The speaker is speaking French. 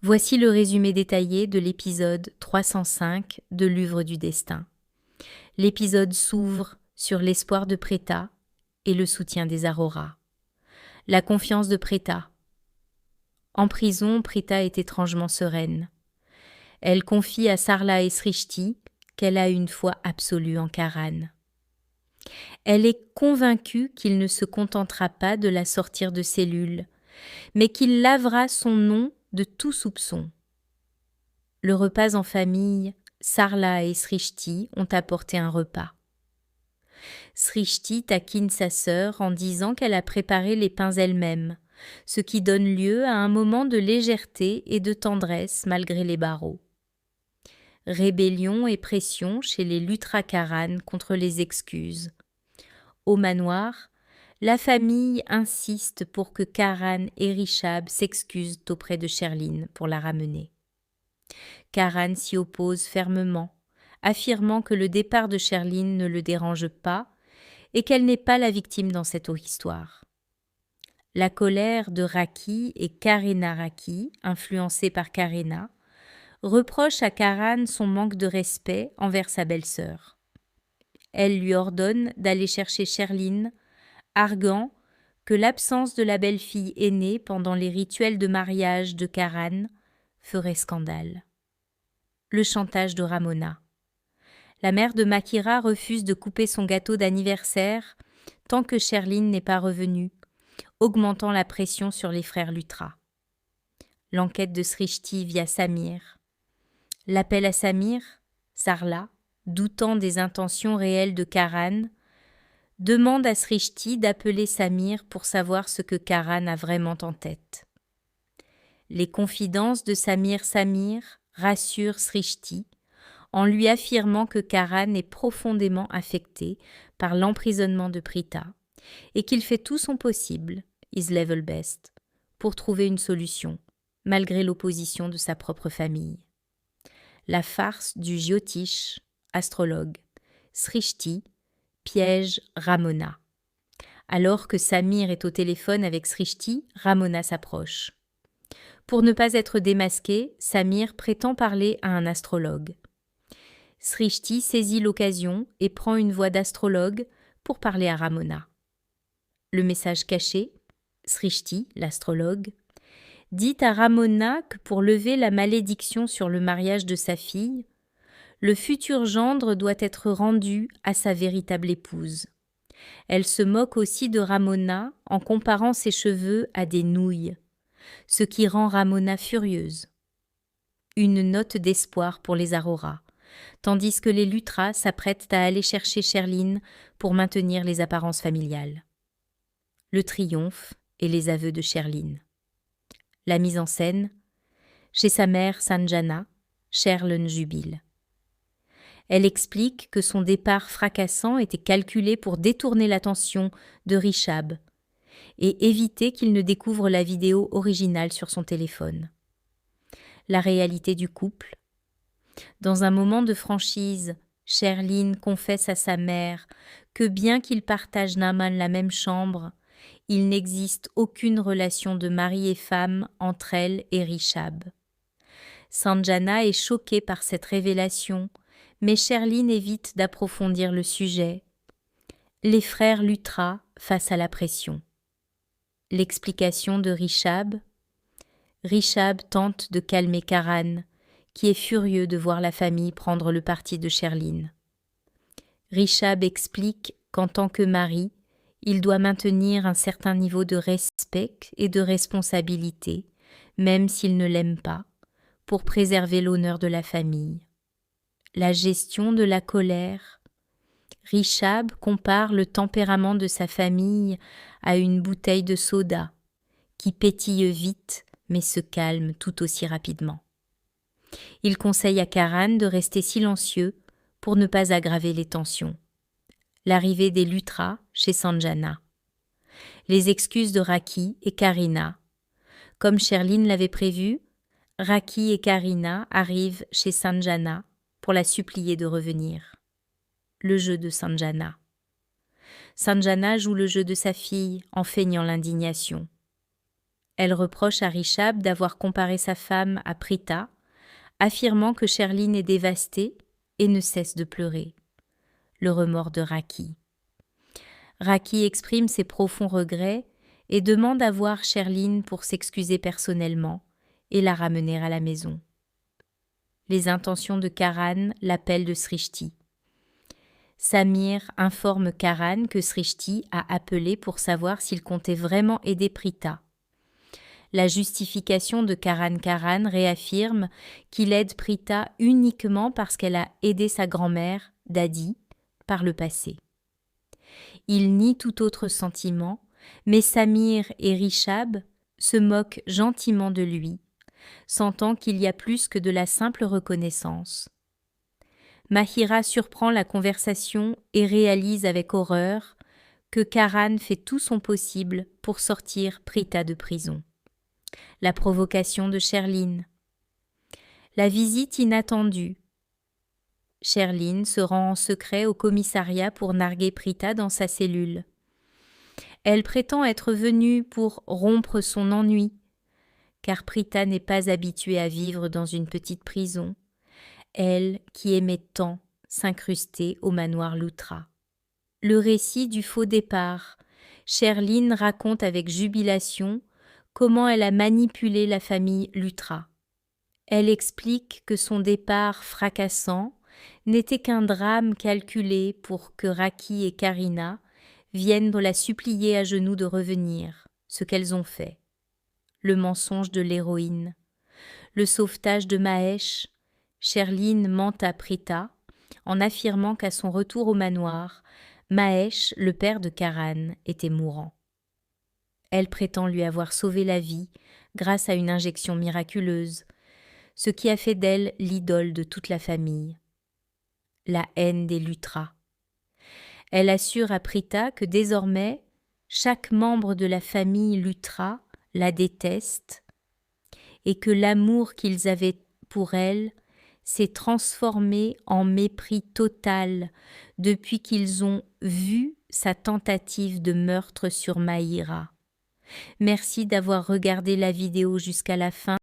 Voici le résumé détaillé de l'épisode 305 de l'Œuvre du Destin. L'épisode s'ouvre sur l'espoir de Preta et le soutien des Aroras. La confiance de Preta. En prison, Preta est étrangement sereine. Elle confie à Sarla et Srishti qu'elle a une foi absolue en Karan. Elle est convaincue qu'il ne se contentera pas de la sortir de cellule, mais qu'il lavera son nom de tout soupçon. Le repas en famille, Sarla et Srishti ont apporté un repas. Srishti taquine sa sœur en disant qu'elle a préparé les pains elle-même, ce qui donne lieu à un moment de légèreté et de tendresse malgré les barreaux. Rébellion et pression chez les Lutra-Karan contre les excuses. Au manoir, la famille insiste pour que Karan et Rishab s'excusent auprès de Sherlyn pour la ramener. Karan s'y oppose fermement, affirmant que le départ de Sherlyn ne le dérange pas et qu'elle n'est pas la victime dans cette histoire. La colère de Raki et Karena Raki, influencée par Karena, reproche à Karan son manque de respect envers sa belle-sœur. Elle lui ordonne d'aller chercher Sherlyn, arguant que l'absence de la belle-fille aînée pendant les rituels de mariage de Karan ferait scandale. Le chantage de Ramona. La mère de Makira refuse de couper son gâteau d'anniversaire tant que Sherlyn n'est pas revenue, augmentant la pression sur les frères Lutra. L'enquête de Srishti via Samir. L'appel à Samir, Sarla, doutant des intentions réelles de Karan, demande à Srishti d'appeler Samir pour savoir ce que Karan a vraiment en tête. Les confidences de Samir rassurent Srishti en lui affirmant que Karan est profondément affecté par l'emprisonnement de Prita et qu'il fait tout son possible, his level best, pour trouver une solution, malgré l'opposition de sa propre famille. La farce du Jyotish, astrologue, Srishti, piège Ramona. Alors que Samir est au téléphone avec Srishti, Ramona s'approche. Pour ne pas être démasqué, Samir prétend parler à un astrologue. Srishti saisit l'occasion et prend une voix d'astrologue pour parler à Ramona. Le message caché, Srishti, l'astrologue, dit à Ramona que pour lever la malédiction sur le mariage de sa fille, le futur gendre doit être rendu à sa véritable épouse. Elle se moque aussi de Ramona en comparant ses cheveux à des nouilles, ce qui rend Ramona furieuse. Une note d'espoir pour les Aroras, tandis que les Lutras s'apprêtent à aller chercher Sherlyn pour maintenir les apparences familiales. Le triomphe et les aveux de Sherlyn. La mise en scène, chez sa mère Sanjana, Sherlyn jubile. Elle explique que son départ fracassant était calculé pour détourner l'attention de Rishab et éviter qu'il ne découvre la vidéo originale sur son téléphone. La réalité du couple. Dans un moment de franchise, Sherlyn confesse à sa mère que bien qu'ils partagent Naaman la même chambre, il n'existe aucune relation de mari et femme entre elle et Rishab. Sanjana est choquée par cette révélation, mais Sherlyn évite d'approfondir le sujet. Les frères Lutra face à la pression. L'explication de Rishab. Rishab tente de calmer Karan, qui est furieux de voir la famille prendre le parti de Sherlyn. Rishab explique qu'en tant que mari, il doit maintenir un certain niveau de respect et de responsabilité, même s'il ne l'aime pas, pour préserver l'honneur de la famille. La gestion de la colère. Rishab compare le tempérament de sa famille à une bouteille de soda, qui pétille vite mais se calme tout aussi rapidement. Il conseille à Karan de rester silencieux pour ne pas aggraver les tensions. L'arrivée des Lutras chez Sanjana. Les excuses de Raki et Karina. Comme Sherlyn l'avait prévu, Raki et Karina arrivent chez Sanjana pour la supplier de revenir. Le jeu de Sanjana. Sanjana joue le jeu de sa fille en feignant l'indignation. Elle reproche à Rishab d'avoir comparé sa femme à Pritha, affirmant que Sherline est dévastée et ne cesse de pleurer. Le remords de Raki. Raki exprime ses profonds regrets et demande à voir Sherline pour s'excuser personnellement et la ramener à la maison. Les intentions de Karan l'appellent de Srishti. Samir informe Karan que Srishti a appelé pour savoir s'il comptait vraiment aider Pritha. La justification de Karan réaffirme qu'il aide Pritha uniquement parce qu'elle a aidé sa grand-mère, Dadi, par le passé. Il nie tout autre sentiment, mais Samir et Rishab se moquent gentiment de lui, sentant qu'il y a plus que de la simple reconnaissance. Mahira surprend la conversation et réalise avec horreur que Karan fait tout son possible pour sortir Pritha de prison. La provocation de Sherline. La visite inattendue. Sherline se rend en secret au commissariat pour narguer Pritha dans sa cellule. Elle prétend être venue pour rompre son ennui, car Pritha n'est pas habituée à vivre dans une petite prison, elle qui aimait tant s'incruster au manoir Lutra. Le récit du faux départ. Sherline raconte avec jubilation comment elle a manipulé la famille Lutra. Elle explique que son départ fracassant n'était qu'un drame calculé pour que Raki et Karina viennent la supplier à genoux de revenir, ce qu'elles ont fait. Le mensonge de l'héroïne, le sauvetage de Mahesh. Sherline ment à Pritha en affirmant qu'à son retour au manoir, Mahesh, le père de Karan, était mourant. Elle prétend lui avoir sauvé la vie grâce à une injection miraculeuse, ce qui a fait d'elle l'idole de toute la famille. La haine des Lutra. Elle assure à Pritha que désormais, chaque membre de la famille Lutra la déteste et que l'amour qu'ils avaient pour elle s'est transformé en mépris total depuis qu'ils ont vu sa tentative de meurtre sur Mahira. Merci d'avoir regardé la vidéo jusqu'à la fin.